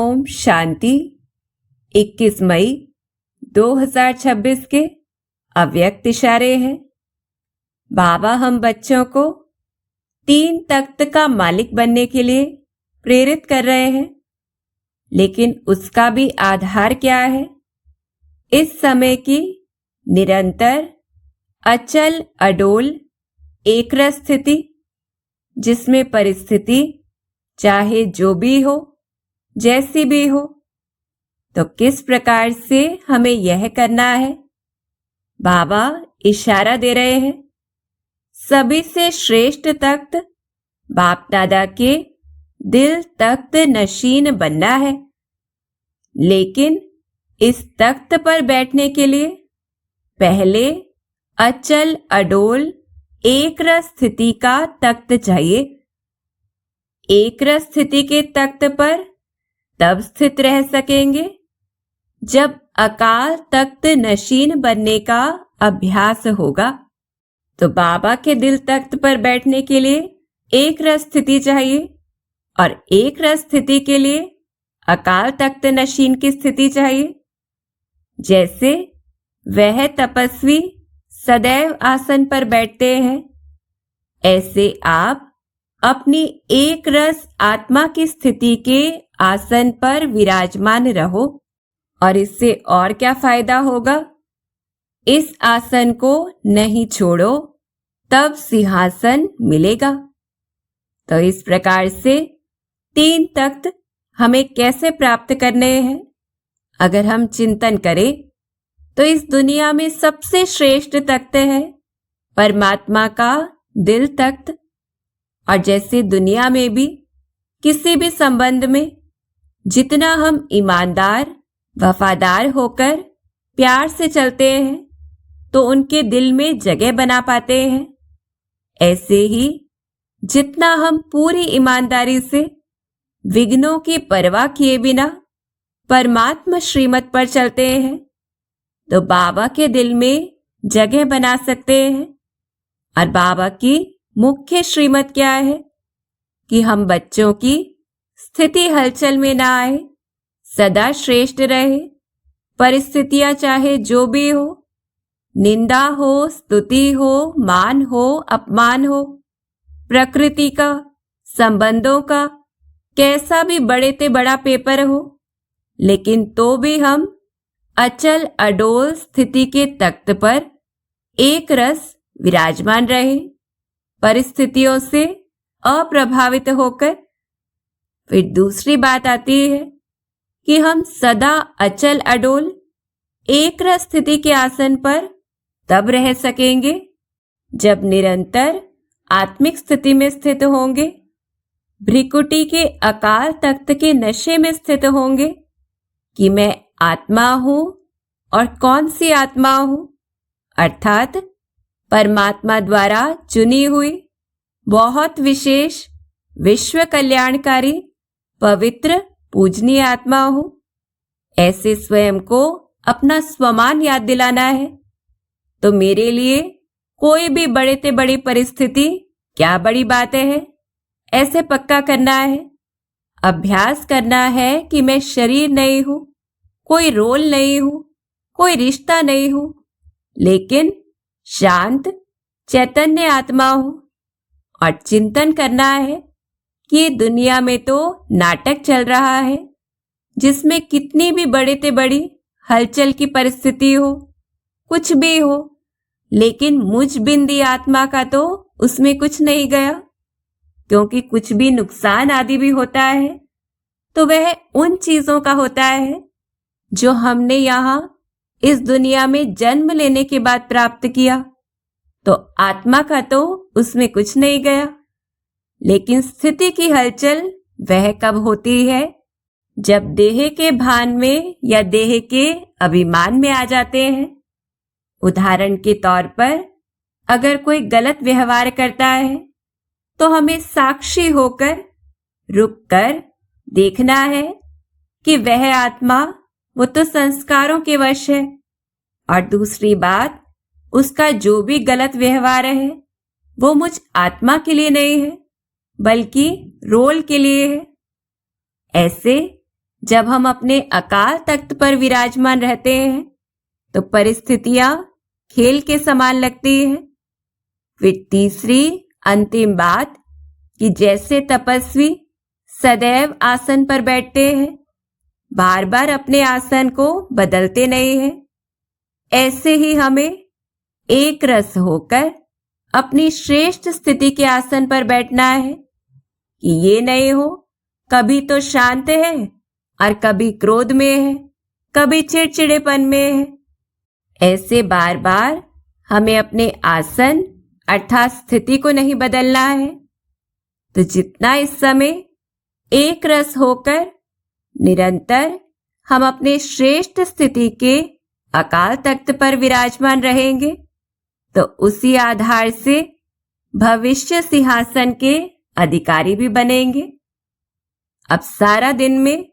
ओम शांति। 21 मई 2026 के अव्यक्त इशारे हैं। बाबा हम बच्चों को 3 तख्त का मालिक बनने के लिए प्रेरित कर रहे हैं, लेकिन उसका भी आधार क्या है? इस समय की निरंतर अचल अडोल एकरस स्थिति, जिसमें परिस्थिति चाहे जो भी हो, जैसी भी हो। तो किस प्रकार से हमें यह करना है? बाबा इशारा दे रहे हैं, सभी से श्रेष्ठ तख्त बाप दादा के दिल तख्त नशीन बनना है। लेकिन इस तख्त पर बैठने के लिए पहले अचल अडोल एकरस स्थिति का तख्त चाहिए। एकरस स्थिति के तख्त पर तब स्थित रह सकेंगे जब अकाल तख्त नशीन बनने का अभ्यास होगा। तो बाबा के दिल तख्त पर बैठने के लिए एक रस स्थिति चाहिए, और एक रस स्थिति के लिए अकाल तख्त नशीन की स्थिति चाहिए। जैसे वह तपस्वी सदैव आसन पर बैठते हैं, ऐसे आप अपनी एक रस आत्मा की स्थिति के आसन पर विराजमान रहो। और इससे और क्या फायदा होगा? इस आसन को नहीं छोड़ो तब सिंहासन मिलेगा। तो इस प्रकार से 3 तख्त हमें कैसे प्राप्त करने हैं? अगर हम चिंतन करें तो इस दुनिया में सबसे श्रेष्ठ तख्त है परमात्मा का दिल तख्त। और जैसे दुनिया में भी किसी भी संबंध में जितना हम ईमानदार वफादार होकर प्यार से चलते हैं तो उनके दिल में जगह बना पाते हैं, ऐसे ही जितना हम पूरी ईमानदारी से विघ्नों की परवाह किए बिना परमात्मा श्रीमत पर चलते हैं तो बाबा के दिल में जगह बना सकते हैं। और बाबा की मुख्य श्रीमत क्या है कि हम बच्चों की स्थिति हलचल में ना आए, सदा श्रेष्ठ रहे। परिस्थितियां चाहे जो भी हो, निंदा हो, स्तुति हो, मान हो, अपमान हो, प्रकृति का, संबंधों का, कैसा भी बड़े ते बड़ा पेपर हो, लेकिन तो भी हम अचल अडोल स्थिति के तख्त पर एक रस विराजमान रहे, परिस्थितियों से अप्रभावित होकर। फिर दूसरी बात आती है कि हम सदा अचल अडोल एक रस स्थिति के आसन पर तब रह सकेंगे जब निरंतर आत्मिक स्थिति में स्थित होंगे, भ्रिकुटी के अकाल तख्त के नशे में स्थित होंगे कि मैं आत्मा हूं और कौन सी आत्मा हूं, अर्थात परमात्मा द्वारा चुनी हुई बहुत विशेष विश्व कल्याणकारी पवित्र पूजनीय आत्मा हूं। ऐसे स्वयं को अपना स्वमान याद दिलाना है। तो मेरे लिए कोई भी बड़े से बड़ी परिस्थिति क्या बड़ी बातें है, ऐसे पक्का करना है। अभ्यास करना है कि मैं शरीर नहीं हूं, कोई रोल नहीं हूं, कोई रिश्ता नहीं हूं, लेकिन शांत चैतन्य आत्मा हूं। और चिंतन करना है कि दुनिया में तो नाटक चल रहा है जिसमें कितनी भी बड़े से बड़ी हलचल की परिस्थिति हो, कुछ भी हो, लेकिन मुझ बिंदी आत्मा का तो उसमें कुछ नहीं गया, क्योंकि कुछ भी नुकसान आदि भी होता है तो वह उन चीजों का होता है जो हमने यहाँ इस दुनिया में जन्म लेने के बाद प्राप्त किया। तो आत्मा का तो उसमें कुछ नहीं गया। लेकिन स्थिति की हलचल वह कब होती है? जब देह के भान में या देह के अभिमान में आ जाते हैं। उदाहरण के तौर पर अगर कोई गलत व्यवहार करता है तो हमें साक्षी होकर रुककर देखना है कि वह आत्मा वो तो संस्कारों के वश है, और दूसरी बात उसका जो भी गलत व्यवहार है वो मुझ आत्मा के लिए नहीं है बल्कि रोल के लिए है। ऐसे जब हम अपने अकाल तख्त पर विराजमान रहते हैं तो परिस्थितियां खेल के समान लगती हैं। फिर तीसरी अंतिम बात कि जैसे तपस्वी सदैव आसन पर बैठते हैं, बार बार अपने आसन को बदलते नहीं हैं, ऐसे ही हमें एक रस होकर अपनी श्रेष्ठ स्थिति के आसन पर बैठना है कि ये नहीं हो कभी तो शांत है और कभी क्रोध में है, कभी चिड़चिड़ेपन में है। ऐसे बार बार हमें अपने आसन अर्थात स्थिति को नहीं बदलना है। तो जितना इस समय एक रस होकर निरंतर हम अपने श्रेष्ठ स्थिति के अकाल तख्त पर विराजमान रहेंगे, तो उसी आधार से भविष्य सिंहासन के अधिकारी भी बनेंगे। अब सारा दिन में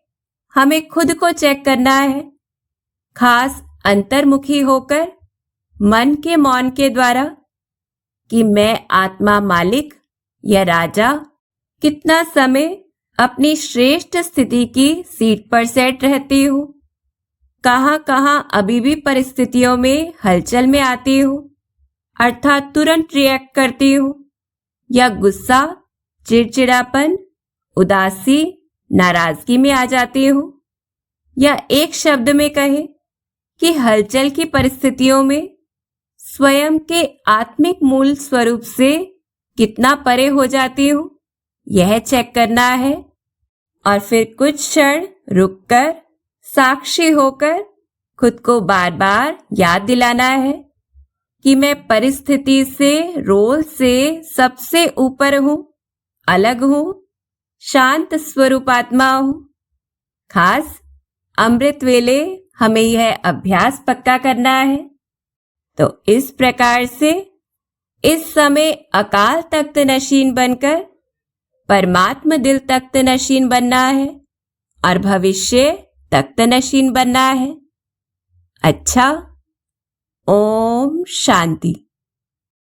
हमें खुद को चेक करना है, खास अंतर्मुखी होकर मन के मौन के द्वारा, कि मैं आत्मा मालिक या राजा कितना समय अपनी श्रेष्ठ स्थिति की सीट पर सेट रहती हूँ, कहाँ कहाँ अभी भी परिस्थितियों में हलचल में आती हूँ अर्थात तुरंत रिएक्ट करती हूँ, या गुस्सा, चिड़चिड़ापन, उदासी, नाराजगी में आ जाती हूँ, या एक शब्द में कहें कि हलचल की परिस्थितियों में स्वयं के आत्मिक मूल स्वरूप से कितना परे हो जाती हूँ, यह चेक करना है। और फिर कुछ क्षण रुककर साक्षी होकर खुद को बार बार याद दिलाना है कि मैं परिस्थिति से, रोल से सबसे ऊपर हूँ, अलग हूँ, शांत स्वरूप आत्मा हूँ। खास अमृत वेले हमें यह अभ्यास पक्का करना है। तो इस प्रकार से इस समय अकाल तख्त नशीन बनकर परमात्मा दिल तख्त नशीन बनना है और भविष्य तख्त नशीन बनना है। अच्छा, ओम शांति।